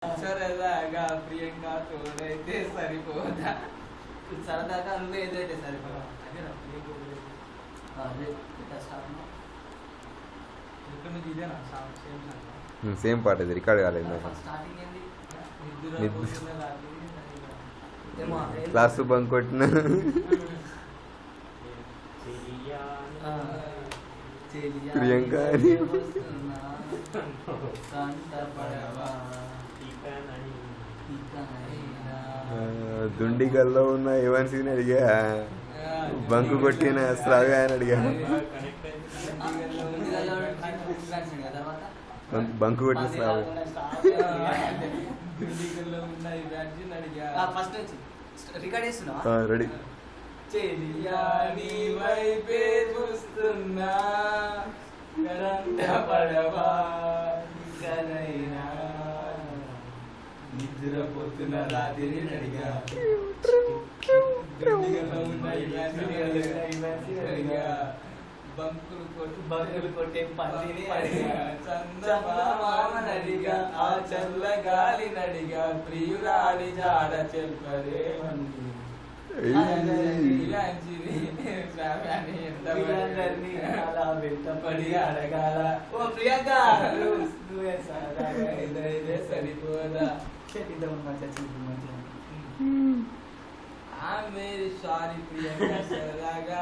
సరదాగా ప్రియంగా తోడైతే సరిపోదా సరదాగా నువ్వు ఏదైతే సరిపోదా అదే ఇక్కడ నుంచి ఇదేనా సేమ్ పాట ఇది రికార్డ్ కాలేదు స్టార్టింగ్ ఏంది క్లాస్ బంక్ కొట్టిన ప్రియాంక దుండిగల్లో ఉన్న యువన్సీని అడిగా బంకు కొట్టిన శ్రావ్య అని అడిగా బంకు కొట్టిన శ్రావ్య రెడీ చూస్తున్నా నిద్రపోతున్న రాత్రి అడిగా బంకులు కొట్టే పల్లిని అడిగా చందమామని అడిగా ఆ చల్ల గాలి నడిగా ప్రియురాలి జాడ చెప్పలేమంది అలా వెంటపడి అడగాల ఓ ప్రియాంక సరిపోదా मेरी सारी प्रियंका सरागा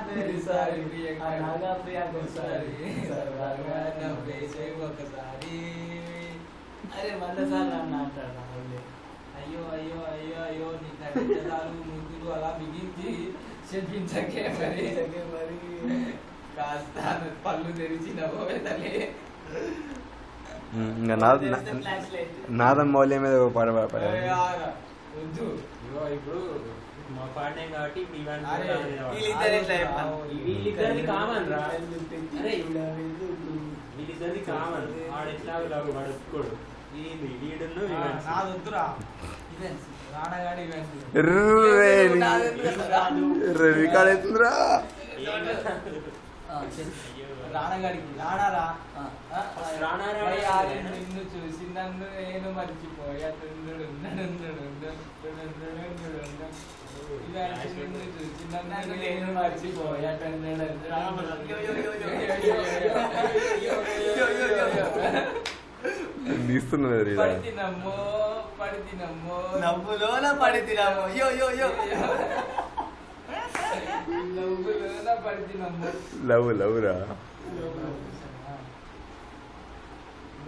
मेरी सारी प्रियंका नागा प्रियंका सारी सरागा नవ్వే ఒకసారి అరే వందసార్లు అంటాడు అయ్యో అయ్యో అయ్యో అయ్యో నీ కట్టెలు ముద్దులు అలా బిగించి చెప్పించకే మరి కాస్త పళ్ళు తెరిచి నవ్వే తల్లి నాదం మౌల్యం మీద పాట వద్దు ఇప్పుడు మా పాటే కాబట్టి వీళ్ళిద్దరిది కామన్ రా వీళ్ళిద్దరిది కామన్ ఆడెట్లా వాడు ఒప్పుకోడు వీడును వద్దురా రాణగాడి రికార్డ్ అవుతుందిరా రాణగాడికి రాణారా నిన్ను చూసి నన్ను నేను మర్చిపోయా నిన్ను చూసి నన్ను నేను మర్చిపోయా పడితినమ్మో పడితినమ్మో నవ్వులోన పడితినమ్మో యో యో యో నవ్వులోన పడితినమ్మో లవ్ రా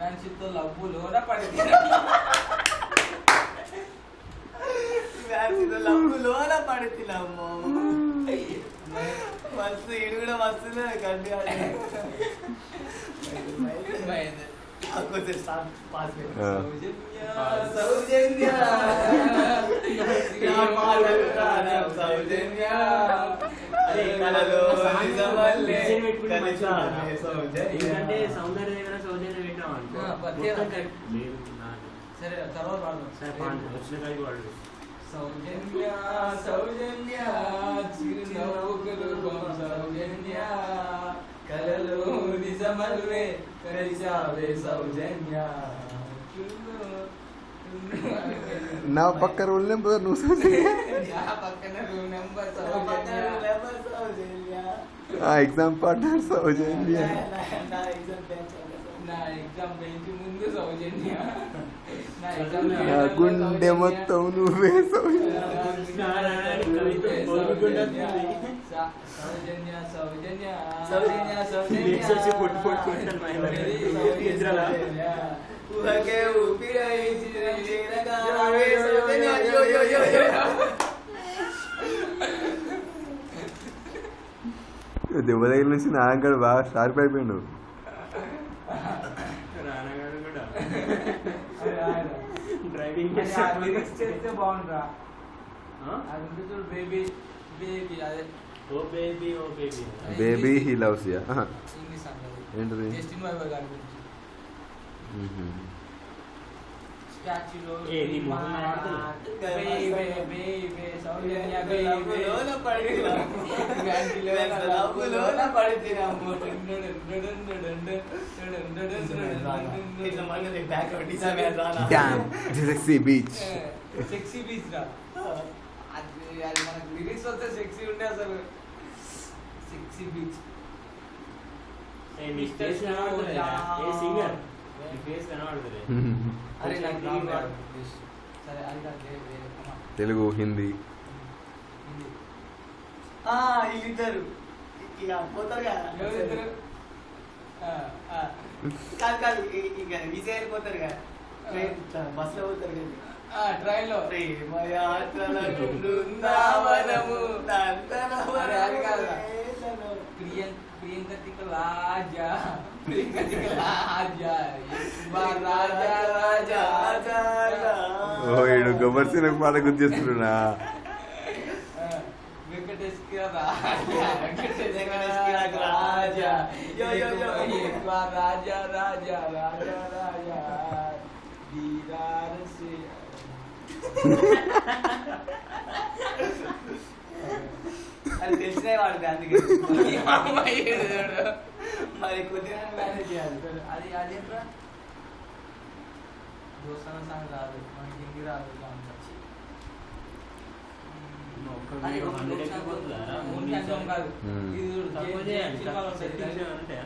మనిషితో లవ్వులోన లవ్వులోన పడితినమ్మో మస్తు ఇడు కూడా వస్తుంది గడ్డి సౌజన్య సౌందర్య దగ్గర సౌజన్య సరే తర్వాత వచ్చిన కాడికి వాళ్ళు సౌజన్య సౌజన్య చిరునవ్వుకులు సౌజన్య కలలో నిజమల్వే కలిసావే సౌజన్య నా పక్క రూల్ నెంబర్ నువ్వు నా పక్కన రూల్ నెంబర్ సౌజన్య ఎగ్జామ్ పార్ట్నర్ సౌజన్య నా ఎగ్జామ్ బెంచ్ ముందు సౌజన్య నా గుండె మొత్తం నువ్వే సౌజన్య సౌజన్య సౌజన్య దెబ్బ దగ్గర నుంచి నా అంగడు బాగా షార్ప్ అయిపోయాడు డ్రైవింగ్ చేస్తే బాగుంటుందా బేబీ బేబీ అదే oh baby oh baby baby he loves ya English ఏంటిది జస్టిన్ బైబర్ గారి గురించి స్టాచ్యూలో ఏ, నీ మొహం కనబడుతుందా? Damn sexy beach. Sexy beach రా అది అది మనకు లిరిక్స్ వస్తే సెక్సీ ఉంటే అసలు సెక్సీ బీచ్. నీ ఫేస్ కనబడుతుందా? ఏ సింగర్ నీ ఫేస్ కనబడుతుంది. అరే నాకు రాదు. సరే అది కాదు, వేరే అమ్మ. తెలుగు, హిందీ. హిందీ. వీళ్ళిద్దరు ఇక పోతారు కదా ఎవరిద్దరు? కాదు కాదు ఇక విజయ్ పోతారు కదా బస్సులో పోతారు కదా ట్రైన్ లో ప్రేమయాత్రలకు బృందావనము. నందనవనము అరే అది కాదు. వేదను. ప్రియంక రాజా ప్రియంక రాజా రాజా రాజా రాజా. ఓ ఈడు గబ్బర్ సింగ్ పాట గుర్తు చేస్తున్నా. వెంకటేష్ కి రాజా వెంకటేష్ కి రాజా యో, యో, యో. రాజా రాజా రాజా రాజా దీదార్ సే. అది తెలిసినే వాడు అందుకే మరి కొద్దిగా మేనేజ్ చేయాలి. అది అది ఎట్లా దోస్తాన సాంగ్ రాదు మనకి హిందీ రాదు సాంగ్ వచ్చి అది ఒక హండ్రెడ్ సాంగ్ ఎక్కిపోతుందా? ఓన్లీ ఆ సాంగ్ కాదు. Hmm. ఇది చూడు, తక్కువ జే- చేయాలి. సినిమాలో ఉంటుంది. సెట్టింగ్స్ ఏమైనా ఉంటాయా?